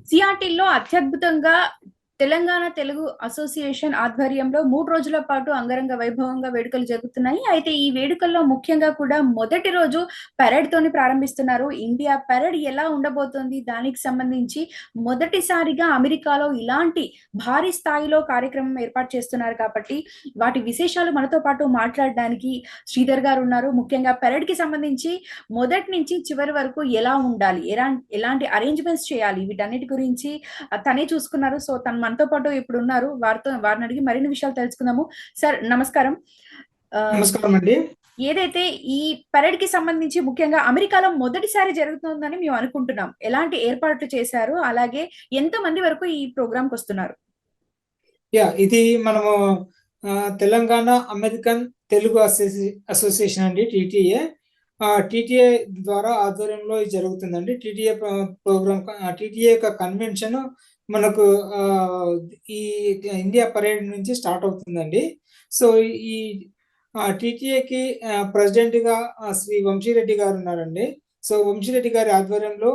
సియాటిల్లో అత్యద్భుతంగా తెలంగాణ తెలుగు అసోసియేషన్ ఆధ్వర్యంలో 3 రోజుల పాటు అంగరంగ వైభవంగా వేడుకలు జరుగుతున్నాయి. అయితే ఈ వేడుకల్లో ముఖ్యంగా కూడా మొదటి రోజు పెరేడ్‌తోని ప్రారంభిస్తున్నారు. ఇండియా పెరేడ్ ఎలా ఉండబోతోంది? దానికి సంబంధించి మొదటిసారిగా అమెరికాలో ఇలాంటి భారీ స్థాయిలో కార్యక్రమం ఏర్పాటు చేస్తున్నారు కాబట్టి, వాటి విశేషాలు మనతో పాటు మాట్లాడడానికి శ్రీధర్ గారున్నారు. ముఖ్యంగా పెరేడ్‌కి సంబంధించి మొదటి నుంచి చివరి వరకు ఎలా ఉండాలి? ఎలాంటి అరేంజ్‌మెంట్స్ చేయాలి? వీటన్నిటి గురించి తనే చూసుకున్నారు. సో, తను మనతో పాటు ఇప్పుడున్నారు. వారిని అడిగి మరిన్ని విషయాలు తెలుసుకుందాము. సార్ నమస్కారం. ఆహ్, నమస్కారం అండి. ఏదైతే ఈ పరేడ్‌కి సంబంధించి ముఖ్యంగా అమెరికాలో మొదటిసారి జరుగుతుందని మేము అనుకుంటున్నాం. ఎలాంటి ఏర్పాట్లు చేశారు? అలాగే ఎంతమంది వరకు ఈ ప్రోగ్రామ్‌కొస్తున్నారు? ఇది మనము తెలంగాణ అమెరికన్ తెలుగు అసోసియేషన్ అండి, టీటీఏ. టీటీఏ ద్వారా ఆధ్వర్యంలో ఇది జరుగుతుందండి. టీటీఏ యొక్క కన్వెన్షన్ మనకు ఈ ఇండియా పరేడ్ నుంచి స్టార్ట్ అవుతుందండి. సో, ఈ టీటీఏకి ప్రెసిడెంట్‌గా శ్రీ వంశీరెడ్డి గారున్నారండి. సో, వంశీరెడ్డి గారి ఆధ్వర్యంలో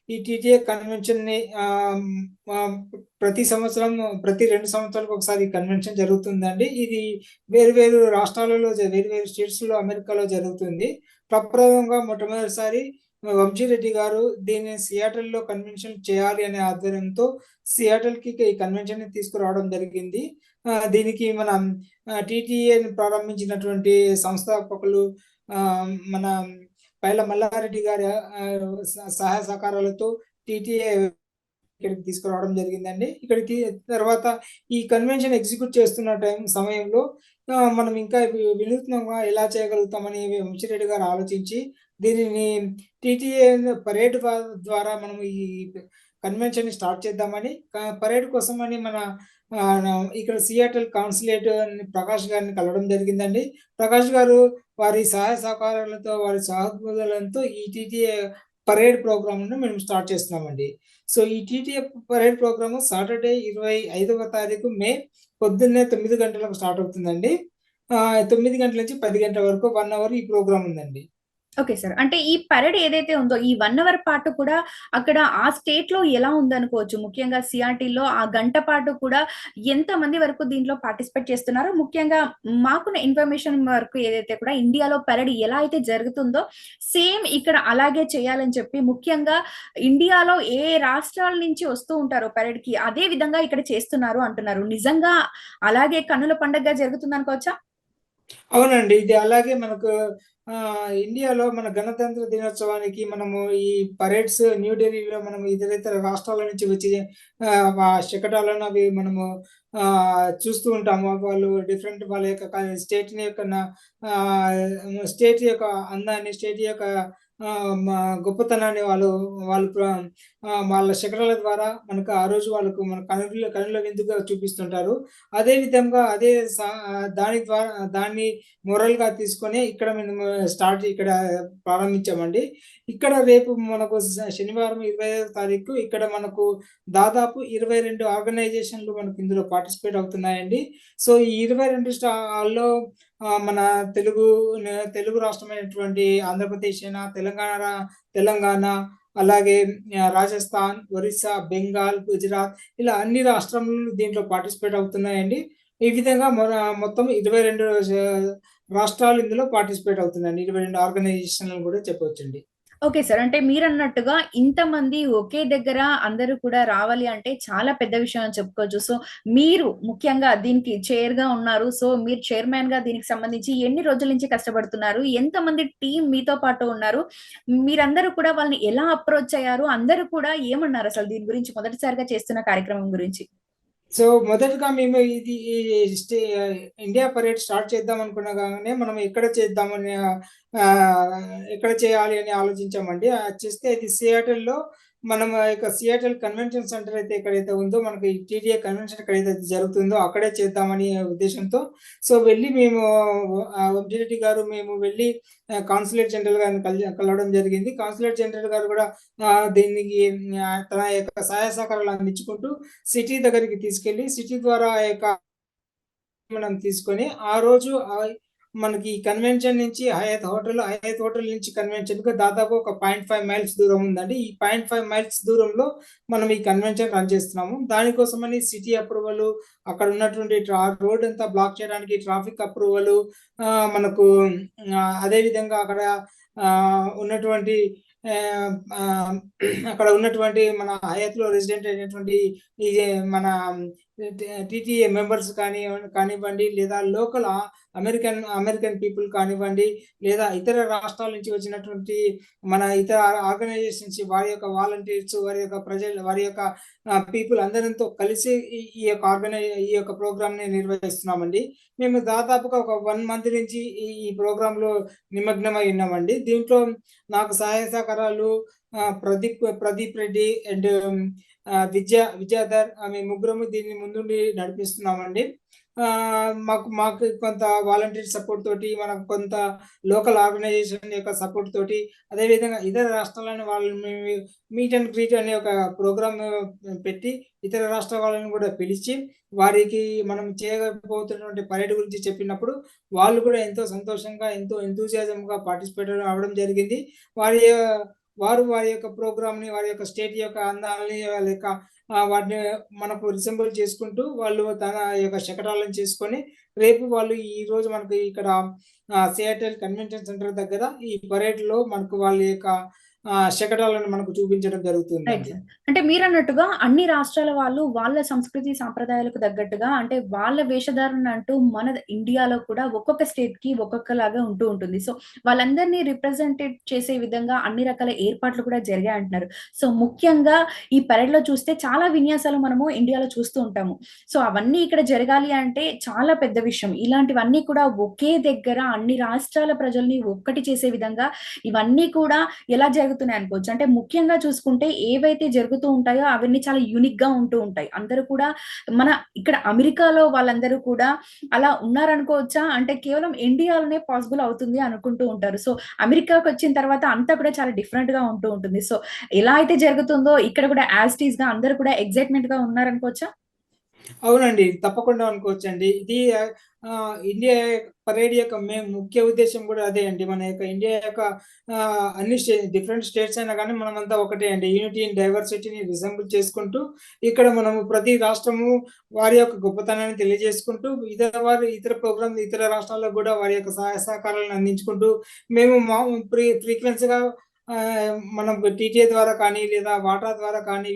ఈ టీటీఏ కన్వెన్షన్‌ని ఆహ్, ఆహ్, ప్రతి సంవత్సరం, ప్రతి 2 సంవత్సరాలకు ఒకసారి ఈ కన్వెన్షన్ జరుగుతుందండి. ఇది వేరు వేరు రాష్ట్రాలలో వేరు వేరు స్టేట్స్‌లో అమెరికాలో జరుగుతుంది. ప్రప్రథమంగా మొట్టమొదటిసారి వంశీరెడ్డి గారు దీన్ని సియాటిల్‌లో కన్వెన్షన్ చేయాలి అనే ఆధ్వర్యంతో సియాటిల్‌కి ఈ కన్వెన్షన్‌ని తీసుకురావడం జరిగింది. దీనికి మన టీటీఏని ప్రారంభించినటువంటి సంస్థాపకులు మన పైల మల్లారెడ్డి గారి సహాయ సహకారాలతో టీటీఏ ఇక్కడికి తీసుకురావడం జరిగిందండి. ఇక్కడికి తర్వాత ఈ కన్వెన్షన్ ఎగ్జిక్యూట్ చేస్తున్న సమయంలో మనం ఇంకా వినూత్నంగా ఎలా చేయగలుగుతామని వంశీరెడ్డి గారు ఆలోచించి దీనిని టీటీఏ పరేడ్ ద్వారా మనం ఈ కన్వెన్షన్‌ని స్టార్ట్ చేద్దామని పరేడ్ కోసమని మన ఇక్కడ సియాటిల్ కాన్సులేట్ ప్రకాష్ గారిని కలవడం జరిగిందండి. ప్రకాష్ గారు వారి సహాయ సహకారాలతో, వారి సహృదయలతో ఈ టీటీఏ పరేడ్ ప్రోగ్రామ్‌ను మేము స్టార్ట్ చేస్తున్నామండి. సో, ఈ టీటీఏ పరేడ్ ప్రోగ్రామ్ సాటర్‌డే 25వ తారీఖు మే పొద్దున్నే 9 గంటలకు స్టార్ట్ అవుతుందండి. 9 గంటల నుంచి 10 గంటల వరకు 1 అవర్ ఈ ప్రోగ్రామ్ ఉందండి. Okay sir. అంటే ఈ పరేడ్ ఏదైతే ఉందో, ఈ 1 అవర్ పాటు కూడా అక్కడ ఆ స్టేట్‌లో ఎలా ఉందనుకోవచ్చు? ముఖ్యంగా సియాటిల్‌లో ఆ గంట పాటు కూడా ఎంతమంది వరకు దీంట్లో పార్టిసిపేట్ చేస్తున్నారో, ముఖ్యంగా మాకున్న ఇన్ఫర్మేషన్ వరకు ఏదైతే కూడా ఇండియాలో పరేడ్ ఎలా అయితే జరుగుతుందో, సేమ్ ఇక్కడ అలాగే చేయాలని చెప్పి ముఖ్యంగా ఇండియాలో ఏ రాష్ట్రాల నుంచి వస్తూ ఉంటారో పరేడ్‌కి, అదే విధంగా ఇక్కడ చేస్తున్నారు అంటున్నారు. నిజంగా అలాగే కన్నుల పండగగా జరుగుతుందనుకోవచ్చా? అవునండి. ఇది అలాగే మనకు ఇండియాలో మన గణతంత్ర దినోత్సవానికి మనము ఈ పరేడ్స్ న్యూ ఢిల్లీలో మనం ఇతరితర రాష్ట్రాల నుంచి వచ్చి శకటాలను అవి మనము చూస్తూ ఉంటాము. వాళ్ళు డిఫరెంట్ వాళ్ళ యొక్క స్టేట్‌ని యొక్క స్టేట్ యొక్క అందాన్ని, స్టేట్ యొక్క మా గొప్పతనాన్ని వాళ్ళు వాళ్ళు ప్ర వాళ్ళ శకటాల ద్వారా మనకు ఆ రోజు వాళ్ళకు మన కనుల విందుగా చూపిస్తుంటారు. అదే విధంగా దాని ద్వారా దాన్ని మోరల్‌గా తీసుకొని ఇక్కడ మేము ఇక్కడ ప్రారంభించామండి. ఇక్కడ రేపు మనకు శనివారం 25వ తారీఖు ఇక్కడ మనకు దాదాపు 22 ఆర్గనైజేషన్‌లు మనకు ఇందులో పార్టిసిపేట్ అవుతున్నాయండి. సో, ఈ 22 స్టాల్‌లో మన తెలుగు రాష్ట్రమైనటువంటి ఆంధ్రప్రదేశ్ అయినా, తెలంగాణ అలాగే రాజస్థాన్, ఒరిస్సా, బెంగాల్, గుజరాత్ ఇలా అన్ని రాష్ట్రములు దీంట్లో పార్టిసిపేట్ అవుతున్నాయండి. ఈ విధంగా మొత్తం 22 రాష్ట్రాలు ఇందులో పార్టిసిపేట్ అవుతున్నాయండి. 22 ఆర్గనైజేషన్‌లని కూడా చెప్పొచ్చండి. Okay sir. అంటే మీరన్నట్టుగా ఇంతమంది ఒకే దగ్గర అందరూ కూడా రావాలి అంటే చాలా పెద్ద విషయం అని చెప్పుకోవచ్చు. సో, మీరు ముఖ్యంగా దీనికి చైర్‌గా ఉన్నారు. సో, మీరు చైర్మన్‌గా దీనికి సంబంధించి ఎన్ని రోజుల నుంచి కష్టపడుతున్నారు? ఎంతమంది టీమ్ మీతో పాటు ఉన్నారు? మీరందరూ కూడా వాళ్ళని ఎలా అప్రోచ్ అయ్యారు? అందరూ కూడా ఏమన్నారసలు దీని గురించి మొదటిసారిగా చేస్తున్న కార్యక్రమం గురించి? సో, మొదటగా మేము ఈ ఇండియా పరేడ్ స్టార్ట్ చేద్దాం అనుకునగానే మనం ఎక్కడ చేద్దామని ఎక్కడ చేయాలి అని ఆలోచించామండి. చేస్తే ఇది సియాటిల్‌లో మనం సియాటిల్ కన్వెన్షన్ సెంటర్ అయితే ఎక్కడైతే ఉందో మనకి టీటీఏ కన్వెన్షన్ ఎక్కడైతే జరుగుతుందో అక్కడే చేద్దామని ఉద్దేశంతో సో, వెళ్లి మేము వంశీరెడ్డి గారు మేము వెళ్లి కాన్సులేట్ జనరల్ గారిని కలవడం జరిగింది. కాన్సులేట్ జనరల్ గారు కూడా దీనికి తన యొక్క సహాయ సహకారాలు అందించుకుంటూ సిటీ దగ్గరికి తీసుకెళ్ళి, సిటీ ద్వారా ఆ యొక్క మనం తీసుకొని, ఆ రోజు మనకి కన్వెన్షన్ నుంచి హయత్ హోటల్ నుంచి కన్వెన్షన్ కు దాదాపు ఒక 0.5 మైల్స్ దూరం ఉందండి. ఈ 0.5 మైల్స్ దూరంలో మనం ఈ కన్వెన్షన్ రన్ చేస్తున్నాము. దానికోసమని సిటీ అప్రూవల్, అక్కడ ఉన్నటువంటి రోడ్ అంతా బ్లాక్ చేయడానికి ట్రాఫిక్ అప్రూవల్, మనకు అదే విధంగా అక్కడ ఉన్నటువంటి అక్కడ ఉన్నటువంటి మన హయత్లో రెసిడెంట్ అయినటువంటి ఈ మన టీటీఏ మెంబర్స్ కానివ్వండి, లేదా లోకల్ అమెరికన్ పీపుల్ కానివ్వండి, లేదా ఇతర రాష్ట్రాల నుంచి వచ్చినటువంటి మన ఇతర ఆర్గనైజేషన్స్, వారి యొక్క వాలంటీర్స్, వారి యొక్క ప్రజలు, వారి యొక్క పీపుల్ అందరితో కలిసి ఈ యొక్క ప్రోగ్రామ్ ని నిర్వహిస్తున్నామండి. మేము దాదాపుగా ఒక 1 మంత్ నుంచి ఈ ప్రోగ్రామ్ లో నిమగ్నమై ఉన్నామండి. దీంట్లో నాకు సహాయ సహకారాలు ప్రదీప్ రెడ్డి అండ్ విద్యాధర్, మేము ముగ్గురము దీన్ని ముందుండి నడిపిస్తున్నామండి. మాకు కొంత వాలంటీర్ సపోర్ట్ తోటి, మనకు కొంత లోకల్ ఆర్గనైజేషన్ యొక్క సపోర్ట్ తోటి, అదేవిధంగా ఇతర రాష్ట్రాలను వాళ్ళని మీట్ అండ్ గ్రీట్ అనే ఒక ప్రోగ్రామ్ పెట్టి ఇతర రాష్ట్రాల వాళ్ళని కూడా పిలిచి వారికి మనం చేయబోతున్నటువంటి పరేడ్ గురించి చెప్పినప్పుడు వాళ్ళు కూడా ఎంతో సంతోషంగా, ఎంతో ఎంతూజియాజంగా పార్టిసిపేట్ అవ్వడం జరిగింది. వారి యొక్క ప్రోగ్రామ్ని, వారి యొక్క స్టేట్ యొక్క అందాలని, వాళ్ళ యొక్క వాటిని మనకు రిసెంబుల్ చేసుకుంటూ వాళ్ళు తన యొక్క శకటాలను చేసుకొని రేపు వాళ్ళు ఈ రోజు మనకు ఇక్కడ సియాటల్ కన్వెన్షన్ సెంటర్ దగ్గర ఈ పరేడ్ లో మనకు వాళ్ళ యొక్క శకటాలను మనకు చూపించడం జరుగుతుంది. అంటే మీరు అన్నట్టుగా అన్ని రాష్ట్రాల వాళ్ళు వాళ్ళ సంస్కృతి సాంప్రదాయాలకు తగ్గట్టుగా, అంటే వాళ్ళ వేషధారణ అంటూ మన ఇండియాలో కూడా ఒక్కొక్క స్టేట్ కి ఒక్కొక్కలాగా ఉంటూ ఉంటుంది. సో వాళ్ళందరినీ రిప్రజెంటేట్ చేసే విధంగా అన్ని రకాల ఏర్పాట్లు కూడా జరిగాయి అంటున్నారు. సో ముఖ్యంగా ఈ పరేడ్ లో చూస్తే చాలా విన్యాసాలు మనము ఇండియాలో చూస్తూ ఉంటాము. సో అవన్నీ ఇక్కడ జరగాలి అంటే చాలా పెద్ద విషయం. ఇలాంటివన్నీ కూడా ఒకే దగ్గర అన్ని రాష్ట్రాల ప్రజల్ని ఒక్కటి చేసే విధంగా ఇవన్నీ కూడా ఎలా జరుగుతున్నాయి అనుకోవచ్చు. అంటే ముఖ్యంగా చూసుకుంటే ఏవైతే జరుగుతూ ఉంటాయో అవన్నీ చాలా యూనిక్ గా ఉంటూ ఉంటాయి. అందరూ కూడా మన ఇక్కడ అమెరికాలో వాళ్ళందరూ కూడా అలా ఉన్నారనుకోవచ్చా? అంటే కేవలం ఇండియాలోనే పాసిబుల్ అవుతుంది అనుకుంటూ ఉంటారు. సో అమెరికాకి వచ్చిన తర్వాత అంతా కూడా చాలా డిఫరెంట్ గా ఉంటూ ఉంటుంది. సో ఎలా అయితే జరుగుతుందో ఇక్కడ కూడా యాజ్ ఇట్ ఈస్ గా అందరూ కూడా ఎక్సైట్మెంట్ గా ఉన్నారనుకోవచ్చా? అవునండి, తప్పకుండా అనుకోవచ్చండి. ఇది ఇండియా పరేడ్ యొక్క ముఖ్య ఉద్దేశం కూడా అదే అండి. మన యొక్క ఇండియా యొక్క అన్ని డిఫరెంట్ స్టేట్స్ అయినా కానీ మనమంతా ఒకటే అండి. యూనిటీ ఇన్ డైవర్సిటీని రిసెంబుల్ చేసుకుంటూ ఇక్కడ మనము ప్రతి రాష్ట్రము వారి యొక్క గొప్పతనాన్ని తెలియజేసుకుంటూ ఇతర ప్రోగ్రామ్ ఇతర రాష్ట్రాల్లో కూడా వారి యొక్క సహాయ సహకారాలను అందించుకుంటూ మేము ఫ్రీక్వెన్సీగా మనం టీటీఏ ద్వారా కానీ లేదా వాటా ద్వారా కానీ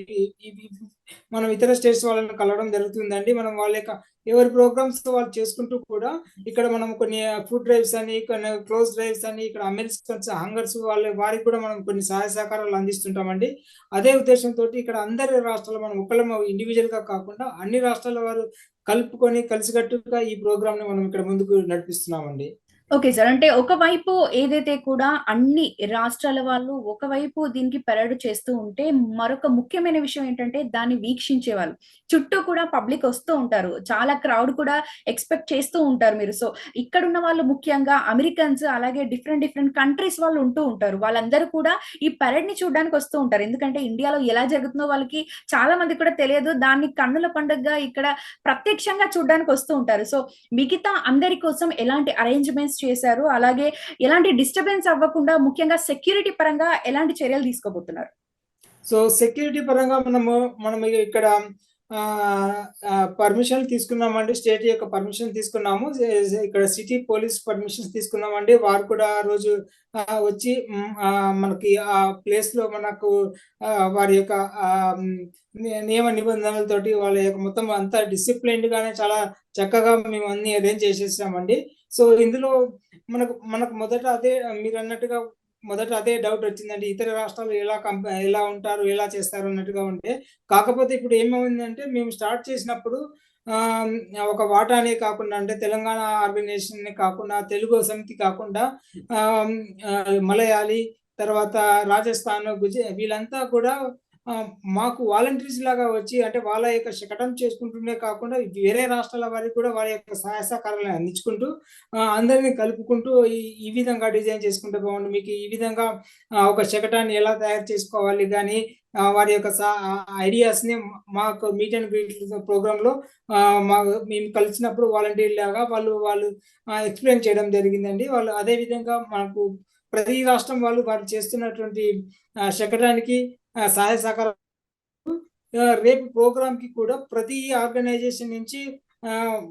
మనం ఇతర స్టేట్స్ వాళ్ళని కలవడం జరుగుతుందండి. మనం వాళ్ళ యొక్క ఎవరి ప్రోగ్రామ్స్ వాళ్ళు చేసుకుంటూ కూడా ఇక్కడ మనం కొన్ని ఫుడ్ డ్రైవ్స్ అని, కొన్ని క్లోజ్ డ్రైవ్స్ అని, ఇక్కడ అమెరికన్స్ హంగర్స్ వారికి కూడా మనం కొన్ని సహాయ సహకారాలు అందిస్తుంటామండి. అదే ఉద్దేశంతో ఇక్కడ అందరి రాష్ట్రాలు మనం ఒకళ్ళం ఇండివిజువల్ గా కాకుండా అన్ని రాష్ట్రాల వారు కలుపుకొని కలిసికట్టుగా ఈ ప్రోగ్రామ్ ని మనం ఇక్కడ ముందుకు నడిపిస్తున్నామండి. Okay sir. అంటే ఒకవైపు ఏదైతే కూడా అన్ని రాష్ట్రాల వాళ్ళు ఒకవైపు దీనికి పెరేడ్ చేస్తూ ఉంటే, మరొక ముఖ్యమైన విషయం ఏంటంటే దాన్ని వీక్షించేవాళ్ళు. చుట్టూ కూడా పబ్లిక్ వస్తూ ఉంటారు. చాలా క్రౌడ్ కూడా ఎక్స్‌పెక్ట్ చేస్తూ ఉంటారు మీరు. సో ఇక్కడున్న వాళ్ళు ముఖ్యంగా అమెరికన్స్, అలాగే డిఫరెంట్ కంట్రీస్ వాళ్ళు ఉంటూ ఉంటారు. వాళ్ళందరూ కూడా ఈ పెరేడ్‌ని చూడ్డానికి వస్తూ ఉంటారు. ఎందుకంటే ఇండియాలో ఎలా జరుగుతుందో వాళ్ళకి చాలా మందికి కూడా తెలియదు. దాన్ని కన్నుల పండుగగా ఇక్కడ ప్రత్యక్షంగా చూడ్డానికి వస్తూ ఉంటారు. సో మిగతా అందరి కోసం ఎలాంటి అరేంజ్‌మెంట్స్ చేశారు? అలాగే ఎలాంటి డిస్టర్బెన్స్ అవ్వకుండా ముఖ్యంగా సెక్యూరిటీ పరంగా ఎలాంటి చర్యలు తీసుకోబోతున్నారు? సో సెక్యూరిటీ పరంగా మనం ఇక్కడ పర్మిషన్ తీసుకున్నామండి. స్టేట్ యొక్క పర్మిషన్ తీసుకున్నాము. ఇక్కడ సిటీ పోలీస్ పర్మిషన్స్ తీసుకున్నామండి. వారు కూడా ఆ రోజు వచ్చి మనకి ఆ ప్లేస్ లో మనకు వారి యొక్క నియమ నిబంధనలతోటి వాళ్ళ యొక్క మొత్తం అంతా డిసిప్లైన్డ్ గానే చాలా చక్కగా మేము అన్ని అరేంజ్ చేసేసామండి. సో ఇందులో మనకు మొదట మీరు అన్నట్టుగా అదే డౌట్ వచ్చిందండి. ఇతర రాష్ట్రాలు ఎలా ఉంటారు, ఎలా చేస్తారు అన్నట్టుగా ఉంటే, కాకపోతే ఇప్పుడు ఏమైందంటే మేము స్టార్ట్ చేసినప్పుడు ఒక వాటానే కాకుండా, అంటే తెలంగాణ ఆర్గనైజేషన్ కాకుండా, తెలుగు సమితి కాకుండా మలయాళీ, తర్వాత రాజస్థాన్, వీళ్ళంతా కూడా మాకు వాలంటీర్స్ లాగా వచ్చి అంటే వాళ్ళ యొక్క శకటం చేసుకుంటూనే కాకుండా వేరే రాష్ట్రాల వారికి కూడా వాళ్ళ యొక్క సహాయ సహకారాలను అందించుకుంటూ అందరిని కలుపుకుంటూ ఈ విధంగా డిజైన్ చేసుకుంటే బాగుండు. మీకు ఈ విధంగా ఒక శకటాన్ని ఎలా తయారు చేసుకోవాలి గానీ వారి యొక్క ఐడియాస్‌ని మాకు మీట్ అండ్ గ్రీట్ ప్రోగ్రామ్‌లో మేము కలిసినప్పుడు వాలంటీర్ లాగా వాళ్ళు ఎక్స్‌ప్లెయిన్ చేయడం జరిగిందండి. వాళ్ళు అదే విధంగా మాకు ప్రతి రాష్ట్రం వారు చేస్తున్నటువంటి శకటానికి సహాయ సహకారాలు రేపు ప్రోగ్రామ్‌కి కూడా ప్రతి ఆర్గనైజేషన్ నుంచి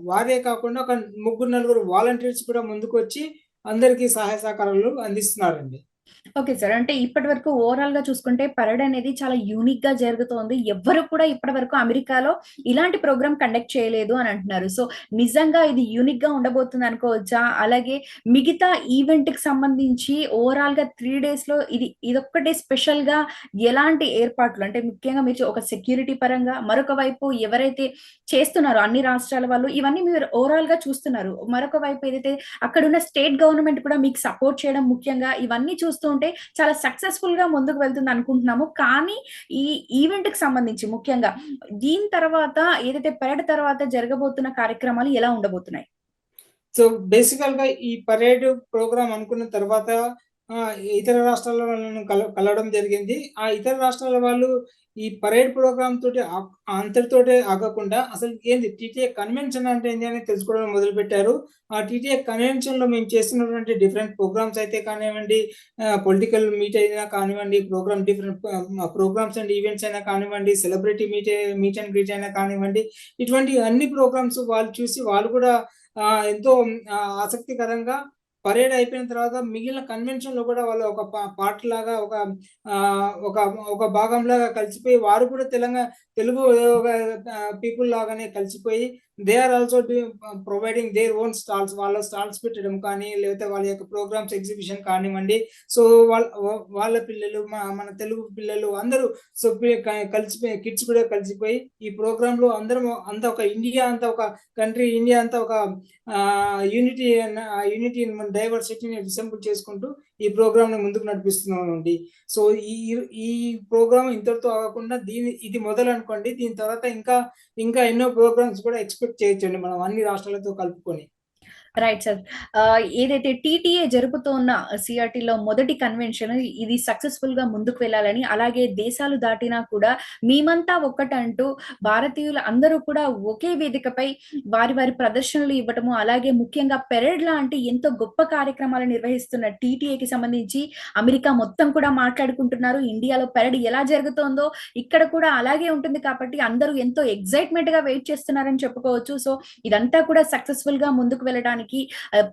వారే కాకుండా ఒక ముగ్గురు, నలుగురు వాలంటీర్స్ కూడా ముందుకొచ్చి అందరికీ సహాయ సహకారాలు అందిస్తున్నారండి. Okay sir. అంటే ఇప్పటి వరకు ఓవరాల్‌గా చూసుకుంటే పరేడ్ అనేది చాలా యూనిక్‌గా జరుగుతోంది. ఎవ్వరు కూడా ఇప్పటి వరకు అమెరికాలో ఇలాంటి ప్రోగ్రామ్ కండక్ట్ చేయలేదు అని అంటున్నారు. సో, నిజంగా ఇది యూనిక్‌గా ఉండబోతుంది అనుకోవచ్చా? అలాగే మిగతా ఈవెంట్‌కి సంబంధించి ఓవరాల్‌గా 3 డేస్‌లో ఇదొక్కటే స్పెషల్‌గా ఎలాంటి ఏర్పాట్లు అంటే ముఖ్యంగా మీరు ఒక సెక్యూరిటీ పరంగా మరొక వైపు ఎవరైతే చేస్తున్నారో అన్ని రాష్ట్రాల వాళ్ళు ఇవన్నీ మీరు ఓవరాల్‌గా చూస్తున్నారు. మరొక వైపు ఏదైతే అక్కడున్న స్టేట్ గవర్నమెంట్ కూడా మీకు సపోర్ట్ చేయడం ముఖ్యంగా ఇవన్నీ చూస్తూ ఉంటే చాలా సక్సెస్‌ఫుల్‌గా ముందుకు వెళ్తుందనుకుంటున్నాము. కానీ ఈ ఈవెంట్‌కి సంబంధించి ముఖ్యంగా దీని తర్వాత ఏదైతే పరేడ్ తర్వాత జరగబోతున్న కార్యక్రమాలు ఎలా ఉండబోతున్నాయి? సో, బేసికల్‌గా ఈ పరేడ్ ప్రోగ్రామ్ అనుకున్న తర్వాత ఇతర రాష్ట్రాల వాళ్ళను కలవడం జరిగింది. ఆ ఇతర రాష్ట్రాల వాళ్ళు ఈ పరేడ్ ప్రోగ్రామ్ తోటి అంతటితోటే ఆగకుండా అసలు ఏంది టీటీఏ కన్వెన్షన్ అంటే ఏంది అని తెలుసుకోవడం మొదలుపెట్టారు. ఆ టీటీఏ కన్వెన్షన్‌లో మేము చేస్తున్నటువంటి డిఫరెంట్ ప్రోగ్రామ్స్ అయితే కానివ్వండి, పొలిటికల్ మీట్ అయినా కానివ్వండి, డిఫరెంట్ ప్రోగ్రామ్స్ అండ్ ఈవెంట్స్ అయినా కానివ్వండి, సెలబ్రిటీ మీట్ అండ్ గ్రీట్ అయినా కానివ్వండి, ఇటువంటి అన్ని ప్రోగ్రామ్స్ వాళ్ళు చూసి వాళ్ళు కూడా ఎంతో ఆసక్తికరంగా పరేడ్ అయిపోయిన తర్వాత మిగిలిన కన్వెన్షన్‌లో కూడా వాళ్ళు ఒక పార్ట్ లాగా ఒక ఒక భాగంలాగా కలిసిపోయి వారు కూడా తెలుగు పీపుల్ లాగానే కలిసిపోయి they are also providing their own stalls. వాళ్ళ స్టాల్స్ పెట్టడం కానీ, లేకపోతే వాళ్ళ యొక్క ప్రోగ్రామ్స్ ఎగ్జిబిషన్ కానివ్వండి. సో, వాళ్ళ పిల్లలు మన తెలుగు పిల్లలు అందరూ సో, కలిసిపోయి కిడ్స్ కూడా కలిసిపోయి ఈ ప్రోగ్రామ్‌లో అందరం అంతా ఒక ఇండియా అంతా ఒక కంట్రీ ఇండియా అంతా ఒక యూనిటీని మన డైవర్సిటీని రిసెంబుల్ చేసుకుంటూ ఈ ప్రోగ్రామ్‌ని ముందుకు నడిపిస్తున్నామండి. సో, ఈ ఈ ప్రోగ్రామ్ ఇంతటితో ఆగకుండా ఇది మొదలనుకోండి. దీని తర్వాత ఇంకా ఎన్నో ప్రోగ్రామ్స్ కూడా ఎక్స్‌పెక్ట్ చేయొచ్చండి మనం అన్ని రాష్ట్రాలతో కలుపుకొని. Right sir. ఏదైతే టీటీఏ జరుపుతోన్న సీఆర్‌టీలో మొదటి కన్వెన్షన్ ఇది సక్సెస్‌ఫుల్‌గా ముందుకు వెళ్ళాలని, అలాగే దేశాలు దాటినా కూడా మేమంతా ఒక్కటంటూ భారతీయులు అందరూ కూడా ఒకే వేదికపై వారి ప్రదర్శనలు ఇవ్వటము, అలాగే ముఖ్యంగా పెరేడ్ లాంటి ఎంతో గొప్ప కార్యక్రమాలు నిర్వహిస్తున్న టీటీఏకి సంబంధించి అమెరికా మొత్తం కూడా మాట్లాడుకుంటున్నారు. ఇండియాలో పెరేడ్ ఎలా జరుగుతోందో ఇక్కడ కూడా అలాగే ఉంటుంది కాబట్టి అందరూ ఎంతో ఎక్సైట్‌మెంట్‌గా వెయిట్ చేస్తున్నారని చెప్పుకోవచ్చు. సో, ఇదంతా కూడా సక్సెస్‌ఫుల్‌గా ముందుకు వెళ్ళడానికి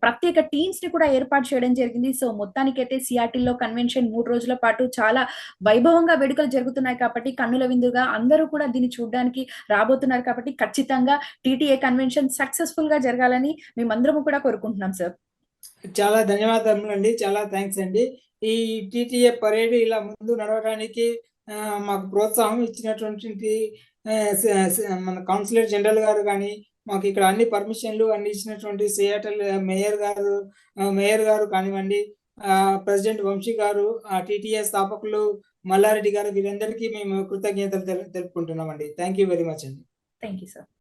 ప్రత్యేక టీమ్స్‌ని కూడా ఏర్పాటు చేయడం జరిగింది. సో, మొత్తానికైతే సియాటిల్‌లో కన్వెన్షన్ 3 రోజుల పాటు చాలా వైభవంగా వేడుకలు జరుగుతున్నాయి కాబట్టి కన్నుల విందుగా అందరూ కూడా దీన్ని చూడ్డానికి రాబోతున్నారు కాబట్టి ఖచ్చితంగా టీటీఏ కన్వెన్షన్ సక్సెస్‌ఫుల్‌గా జరగాలని మేమందరము కూడా కోరుకుంటున్నాం సార్. చాలా ధన్యవాదములండి. చాలా థాంక్స్ అండి. ఈ టీటీఏ పరేడ్ ఇలా ముందు నడవడానికి మాకు ప్రోత్సాహం ఇచ్చినటువంటి స స మన కౌన్సిలర్ జనరల్ గారు గాని, మాకిక్కడ అన్ని పర్మిషన్‌లు అన్ని ఇచ్చినటువంటి సియాటల్ మేయర్ గారు కానివ్వండి, ప్రెసిడెంట్ వంశీ గారు, టీటీఏ స్థాపకులు మల్లారెడ్డి గారు వీరందరికీ మేము కృతజ్ఞతలు తెలుపుకుంటున్నామండి. థాంక్ యూ వెరీ మచ్ అండి. Thank you sir.